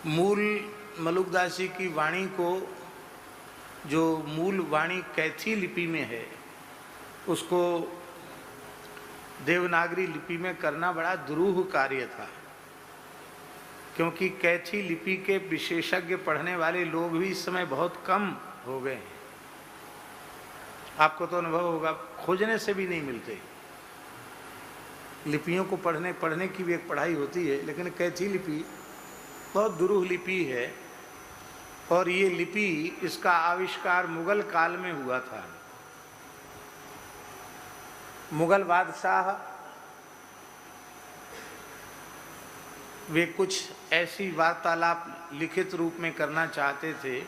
मूल मलुकदास जी की वाणी को, जो मूल वाणी कैथी लिपि में है, उसको देवनागरी लिपि में करना बड़ा दुरूह कार्य था, क्योंकि कैथी लिपि के विशेषज्ञ पढ़ने वाले लोग भी इस समय बहुत कम हो गए हैं। आपको तो अनुभव होगा, खोजने से भी नहीं मिलते। लिपियों को पढ़ने की भी एक पढ़ाई होती है, लेकिन कैथी लिपि बहुत दुरूह लिपि है। और ये लिपि, इसका आविष्कार मुगल काल में हुआ था। मुगल बादशाह वे कुछ ऐसी वार्तालाप लिखित रूप में करना चाहते थे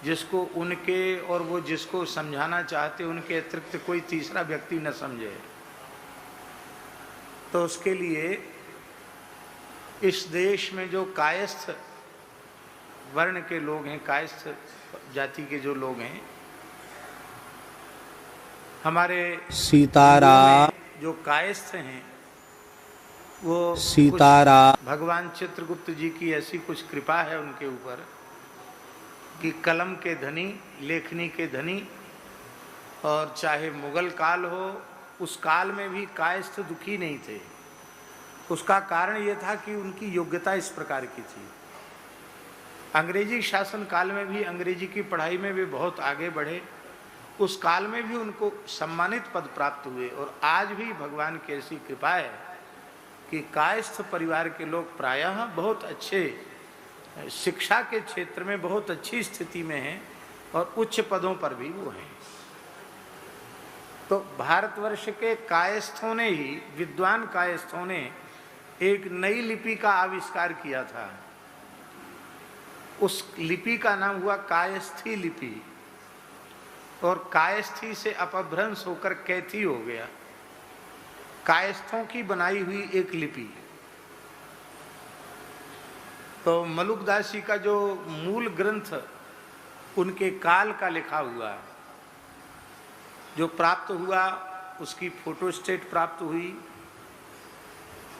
जिसको उनके और वो जिसको समझाना चाहते उनके अतिरिक्त कोई तीसरा व्यक्ति न समझे। तो उसके लिए इस देश में जो कायस्थ वर्ण के लोग हैं, कायस्थ जाति के जो लोग हैं, हमारे सीताराम जो कायस्थ हैं, वो सीताराम भगवान चित्रगुप्त जी की ऐसी कुछ कृपा है उनके ऊपर कि कलम के धनी, लेखनी के धनी, और चाहे मुगल काल हो, उस काल में भी कायस्थ दुखी नहीं थे। उसका कारण ये था कि उनकी योग्यता इस प्रकार की थी। अंग्रेजी शासन काल में भी अंग्रेजी की पढ़ाई में वे बहुत आगे बढ़े। उस काल में भी उनको सम्मानित पद प्राप्त हुए। और आज भी भगवान की ऐसी कृपा है कि कायस्थ परिवार के लोग प्रायः बहुत अच्छे शिक्षा के क्षेत्र में बहुत अच्छी स्थिति में हैं और उच्च पदों पर भी वो हैं। तो भारतवर्ष के कायस्थों ने ही, विद्वान कायस्थों ने एक नई लिपि का आविष्कार किया था। उस लिपि का नाम हुआ कायस्थी लिपि, और कायस्थी से अपभ्रंश होकर कैथी हो गया। कायस्थों की बनाई हुई एक लिपि। तो मलुकदास जी का जो मूल ग्रंथ उनके काल का लिखा हुआ जो प्राप्त हुआ, उसकी फोटोस्टेट प्राप्त हुई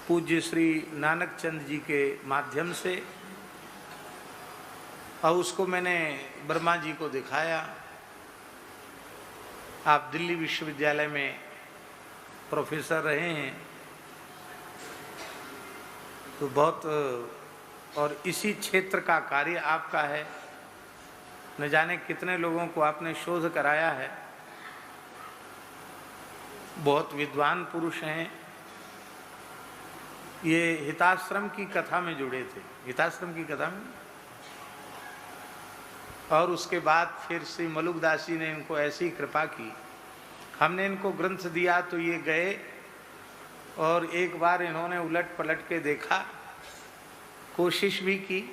पूज्य श्री नानक चंद जी के माध्यम से, और उसको मैंने वर्मा जी को दिखाया। आप दिल्ली विश्वविद्यालय में प्रोफेसर रहे हैं, तो बहुत, और इसी क्षेत्र का कार्य आपका है। न जाने कितने लोगों को आपने शोध कराया है। बहुत विद्वान पुरुष हैं। ये हिताश्रम की कथा में जुड़े थे, हिताश्रम की कथा में। और उसके बाद फिर श्री मलुकदास जी ने इनको ऐसी कृपा की, हमने इनको ग्रंथ दिया तो ये गए और एक बार इन्होंने उलट पलट के देखा, कोशिश भी की,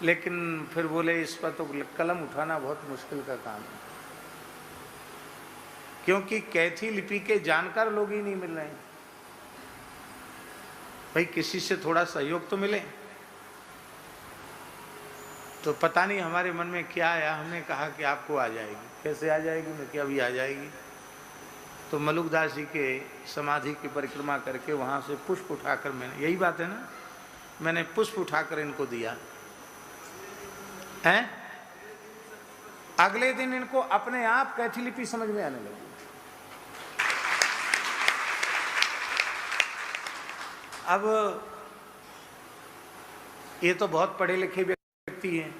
लेकिन फिर बोले इस पर तो कलम उठाना बहुत मुश्किल का काम है, क्योंकि कैथी लिपि के जानकार लोग ही नहीं मिल रहे हैं। भाई किसी से थोड़ा सहयोग तो मिले। तो पता नहीं हमारे मन में क्या आया, हमने कहा कि आपको आ जाएगी। कैसे आ जाएगी? मैं क्या अभी आ जाएगी। तो मलुकदास जी के समाधि की परिक्रमा करके वहाँ से पुष्प उठाकर, मैंने, यही बात है ना, मैंने पुष्प उठाकर इनको दिया है। अगले दिन इनको अपने आप कैथी लिपि समझ में आने लगी। अब ये तो बहुत पढ़े लिखे व्यक्ति हैं,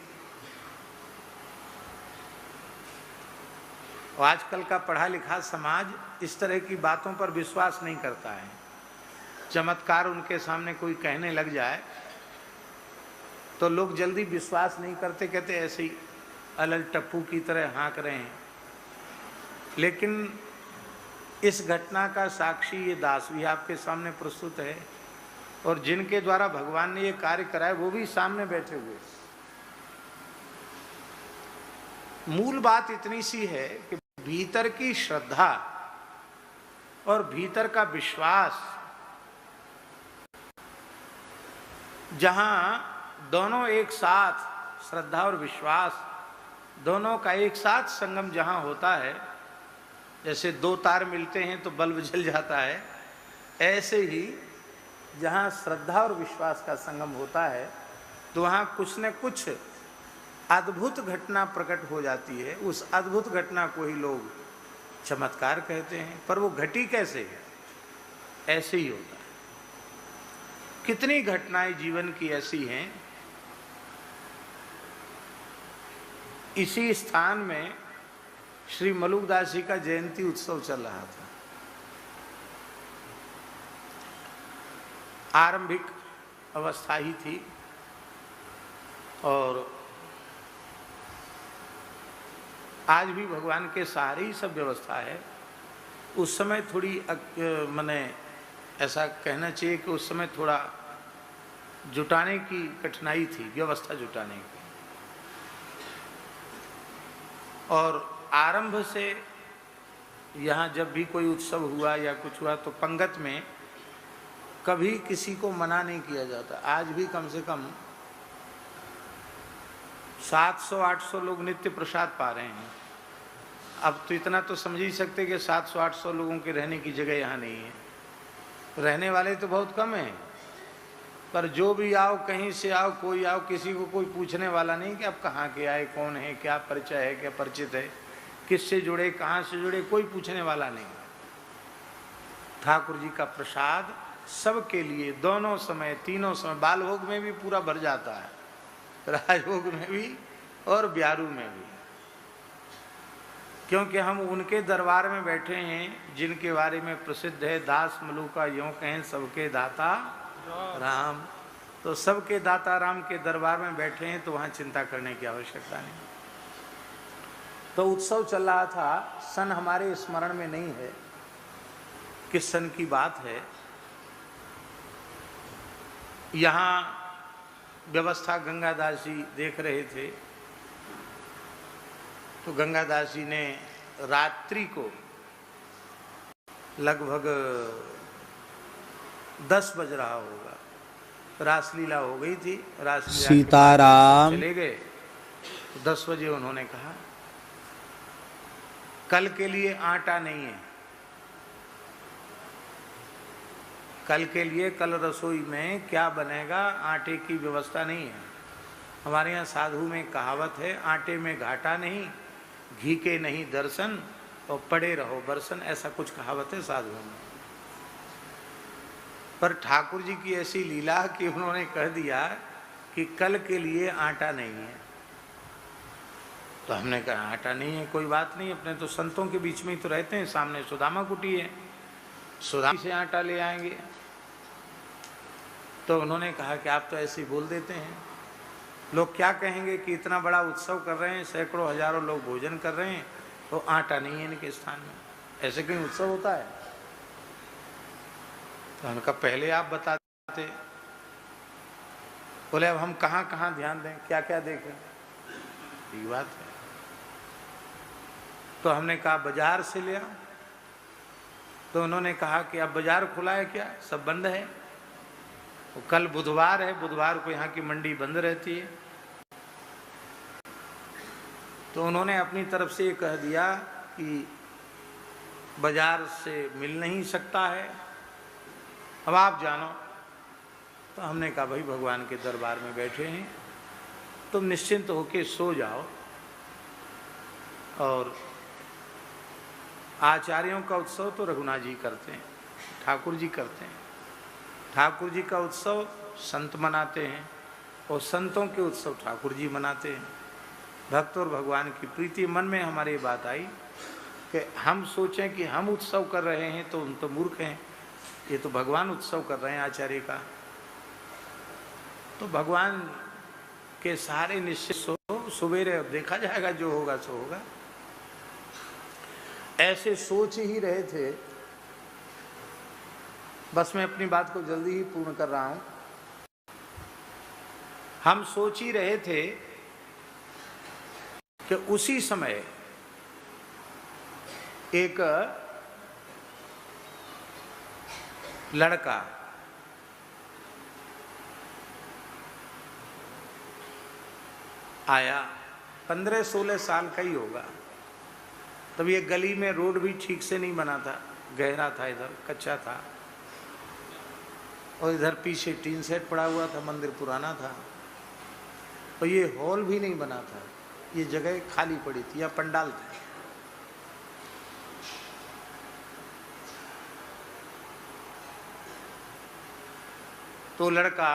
और आजकल का पढ़ा लिखा समाज इस तरह की बातों पर विश्वास नहीं करता है। चमत्कार उनके सामने कोई कहने लग जाए तो लोग जल्दी विश्वास नहीं करते, कहते ऐसे ही अलल टप्पू की तरह हाँक रहे हैं। लेकिन इस घटना का साक्षी ये दास भी आपके सामने प्रस्तुत है, और जिनके द्वारा भगवान ने ये कार्य कराया वो भी सामने बैठे हुए। मूल बात इतनी सी है कि भीतर की श्रद्धा और भीतर का विश्वास, जहां दोनों एक साथ, श्रद्धा और विश्वास दोनों का एक साथ संगम जहां होता है, जैसे दो तार मिलते हैं तो बल्ब जल जाता है, ऐसे ही जहाँ श्रद्धा और विश्वास का संगम होता है तो वहाँ कुछ न कुछ अद्भुत घटना प्रकट हो जाती है। उस अद्भुत घटना को ही लोग चमत्कार कहते हैं। पर वो घटी कैसे है? ऐसे ही होता है। कितनी घटनाएं जीवन की ऐसी हैं। इसी स्थान में श्री मलुकदास जी का जयंती उत्सव चल रहा था। आरंभिक अवस्था ही थी और आज भी भगवान के सहारे ही सब व्यवस्था है। उस समय थोड़ी माने ऐसा कहना चाहिए कि उस समय थोड़ा जुटाने की कठिनाई थी, व्यवस्था जुटाने की। और आरंभ से यहाँ जब भी कोई उत्सव हुआ या कुछ हुआ तो पंगत में कभी किसी को मना नहीं किया जाता। आज भी कम से कम 700-800 लोग नित्य प्रसाद पा रहे हैं। अब तो इतना तो समझ ही सकते कि 700-800 लोगों के रहने की जगह यहाँ नहीं है। रहने वाले तो बहुत कम हैं, पर जो भी आओ, कहीं से आओ, कोई आओ, किसी को कोई पूछने वाला नहीं कि आप कहाँ के आए, कौन है, क्या परिचय है, क्या परिचित है, किससे जुड़े, कहाँ से जुड़े, कोई पूछने वाला नहीं। ठाकुर जी का प्रसाद सबके लिए, दोनों समय, तीनों समय, बाल भोग में भी पूरा भर जाता है, राजभोग में भी और ब्यारू में भी, क्योंकि हम उनके दरबार में बैठे हैं जिनके बारे में प्रसिद्ध है, दास मलुका यों कहें सबके दाता राम। तो सबके दाता राम के दरबार में बैठे हैं तो वहाँ चिंता करने की आवश्यकता नहीं। तो उत्सव चल रहा था। सन हमारे स्मरण में नहीं है किस सन की बात है। यहाँ व्यवस्था गंगादास जी देख रहे थे तो गंगादास जी ने रात्रि को लगभग 10 बज रहा होगा, रासलीला हो गई थी, रासलीला सीताराम चले गए। 10 बजे उन्होंने कहा कल के लिए आटा नहीं है, कल के लिए, कल रसोई में क्या बनेगा, आटे की व्यवस्था नहीं है। हमारे यहाँ साधु में कहावत है, आटे में घाटा नहीं, घी के नहीं दर्शन और पड़े रहो बरसन, ऐसा कुछ कहावत है साधुओं में। पर ठाकुर जी की ऐसी लीला कि उन्होंने कह दिया कि कल के लिए आटा नहीं है। तो हमने कहा आटा नहीं है, कोई बात नहीं, अपने तो संतों के बीच में ही तो रहते हैं, सामने सुदामा कुटी है, सुदामा से आटा ले आएंगे। तो उन्होंने कहा कि आप तो ऐसे ही बोल देते हैं, लोग क्या कहेंगे कि इतना बड़ा उत्सव कर रहे हैं, सैकड़ों हजारों लोग भोजन कर रहे हैं, तो आटा नहीं है इनके स्थान में, ऐसे कहीं उत्सव होता है? तो उनका पहले आप बताते। बोले अब हम कहाँ कहाँ ध्यान दें, क्या क्या देखें, ये बात है। तो हमने कहा बाजार से ले आओ। तो उन्होंने कहा कि अब बाजार खुला है क्या, सब बंद है। तो कल बुधवार है, बुधवार को यहाँ की मंडी बंद रहती है। तो उन्होंने अपनी तरफ से ये कह दिया कि बाजार से मिल नहीं सकता है, अब आप जानो। तो हमने कहा भाई भगवान के दरबार में बैठे हैं, तुम निश्चिंत होके सो जाओ। और आचार्यों का उत्सव तो रघुनाथ जी करते हैं, ठाकुर जी करते हैं। ठाकुर जी का उत्सव संत मनाते हैं और संतों के उत्सव ठाकुर जी मनाते हैं। भक्त और भगवान की प्रीति। मन में हमारी बात आई कि हम सोचें कि हम उत्सव कर रहे हैं तो उन तो मूर्ख हैं, ये तो भगवान उत्सव कर रहे हैं आचार्य का। तो भगवान के सारे निश्चित सुबेरे देखा जाएगा, जो होगा सो होगा। ऐसे सोच ही रहे थे। बस मैं अपनी बात को जल्दी ही पूर्ण कर रहा हूं। हम सोच ही रहे थे कि उसी समय एक लड़का आया, 15-16 साल का ही होगा। तब ये गली में रोड भी ठीक से नहीं बना था, गहरा था, इधर कच्चा था, और इधर पीछे टीन सेट पड़ा हुआ था, मंदिर पुराना था। और ये हॉल भी नहीं बना था, ये जगह खाली पड़ी थी, या पंडाल था। तो लड़का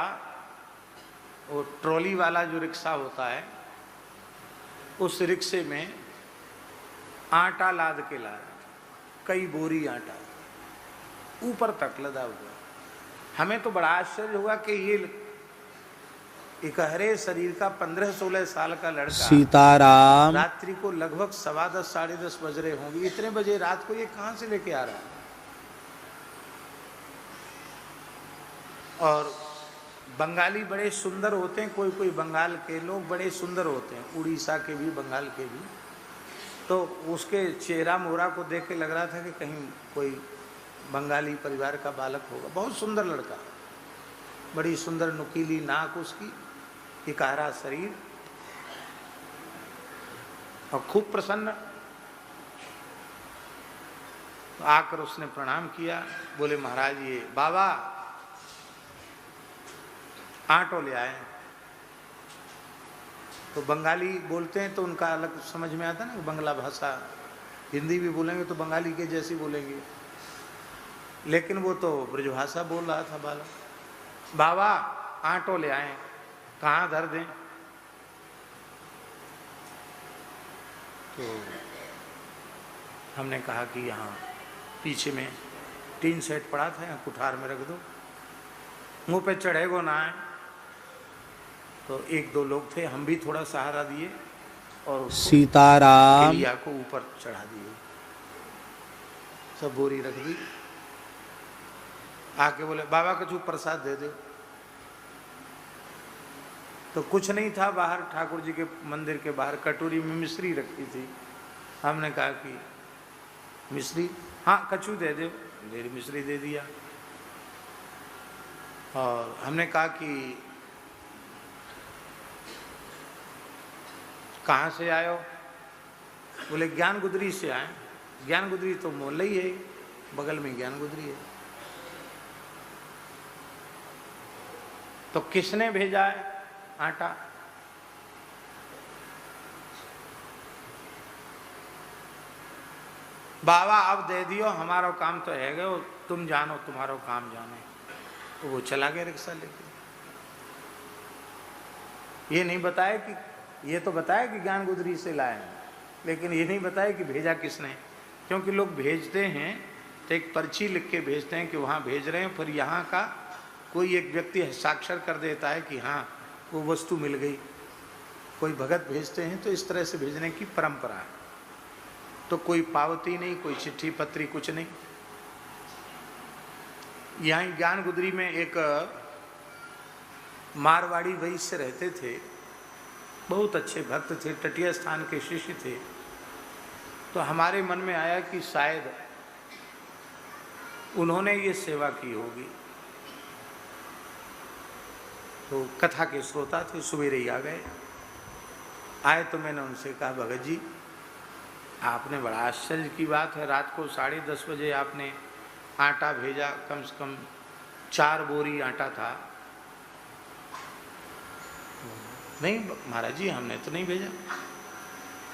वो ट्रॉली वाला जो रिक्शा होता है, उस रिक्शे में आटा लाद के ला रहा था, कई बोरी आटा ऊपर तक लदा हुआ। हमें तो बड़ा आश्चर्य हुआ कि ये एक हरे शरीर का 15-16 साल का लड़का सीताराम रात्रि को लगभग 10:15 साढ़े 10 बज रहे होंगे, इतने बजे रात को ये कहां से लेके आ रहा है। और बंगाली बड़े सुंदर होते हैं, कोई कोई बंगाल के लोग बड़े सुंदर होते हैं, उड़ीसा के भी बंगाल के भी। तो उसके चेहरा मोहरा को देख के लग रहा था कि कहीं कोई बंगाली परिवार का बालक होगा। बहुत सुंदर लड़का, बड़ी सुंदर नुकीली नाक उसकी, इकारा शरीर और खूब प्रसन्न। तो आकर उसने प्रणाम किया, बोले महाराज ये बाबा आटो ले आए। तो बंगाली बोलते हैं तो उनका अलग समझ में आता ना, बंगला भाषा, हिंदी भी बोलेंगे तो बंगाली के जैसी बोलेंगे, लेकिन वो तो ब्रजभाषा बोल रहा था बालक। बाबा आटो ले आए, कहाँ धर दें? तो हमने कहा कि यहाँ पीछे में टीन सेट पड़ा था, यहाँ कुठार में रख दो, मुंह पे चढ़ेगो ना आए। तो 1-2 लोग थे, हम भी थोड़ा सहारा दिए और सीताराम किलिया को ऊपर चढ़ा दिए, सब बोरी रख दी। आके बोले बाबा कछु प्रसाद दे दो। तो कुछ नहीं था, बाहर ठाकुर जी के मंदिर के बाहर कटोरी में मिश्री रखी थी। हमने कहा कि मिश्री, हाँ कछु दे दो, मेरी मिश्री दे दिया। और हमने कहा कि कहाँ से आए हो? बोले ज्ञान गुदरी से आए। ज्ञान गुदरी तो मोहल्ला ही है, बगल में ज्ञान गुदरी है। तो किसने भेजा है आटा? बाबा अब दे दियो, हमारा काम तो है गो, तुम जानो, तुम्हारा काम जाने। तो वो चला गया रिक्शा लेके। ये नहीं बताया कि, ये तो बताया कि ज्ञान गुदरी से लाए हैं, लेकिन ये नहीं बताया कि भेजा किसने। क्योंकि लोग भेजते हैं तो एक पर्ची लिख के भेजते हैं कि वहाँ भेज रहे हैं, फिर यहाँ का कोई एक व्यक्ति हस्ताक्षर कर देता है कि हाँ वो वस्तु मिल गई। कोई भगत भेजते हैं तो इस तरह से भेजने की परंपरा है। तो कोई पावती नहीं, कोई चिट्ठी पत्री, कुछ नहीं। यहाँ ज्ञान गुदरी में एक मारवाड़ी वैश्य रहते थे, बहुत अच्छे भक्त थे, तटीय स्थान के शिष्य थे। तो हमारे मन में आया कि शायद उन्होंने ये सेवा की होगी। तो कथा के श्रोता थे, सवेरे ही आ गए। आए तो मैंने उनसे कहा भगत जी आपने, बड़ा आश्चर्य की बात है, रात को 10:30 बजे आपने आटा भेजा, कम से कम 4 बोरी आटा था। नहीं महाराज जी हमने तो नहीं भेजा,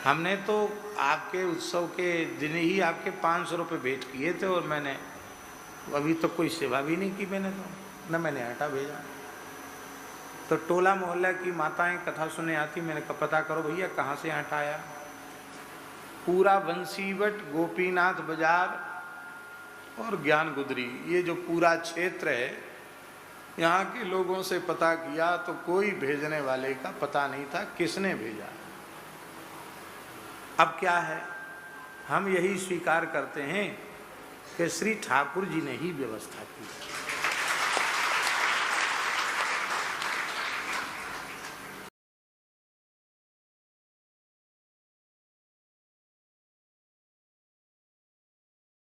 हमने तो आपके उत्सव के दिन ही आपके 500 रुपये भेंट किए थे और मैंने अभी तक कोई सेवा भी नहीं की, मैंने तो न मैंने आटा भेजा। तो टोला मोहल्ला की माताएं कथा सुने आती, मैंने कहा पता करो भैया कहाँ से आटा आया। पूरा बंसीवट, गोपीनाथ बाजार और ज्ञान गुदरी, ये जो पूरा क्षेत्र है, यहाँ के लोगों से पता किया तो कोई भेजने वाले का पता नहीं था किसने भेजा। अब क्या है, हम यही स्वीकार करते हैं कि श्री ठाकुर जी ने ही व्यवस्था की।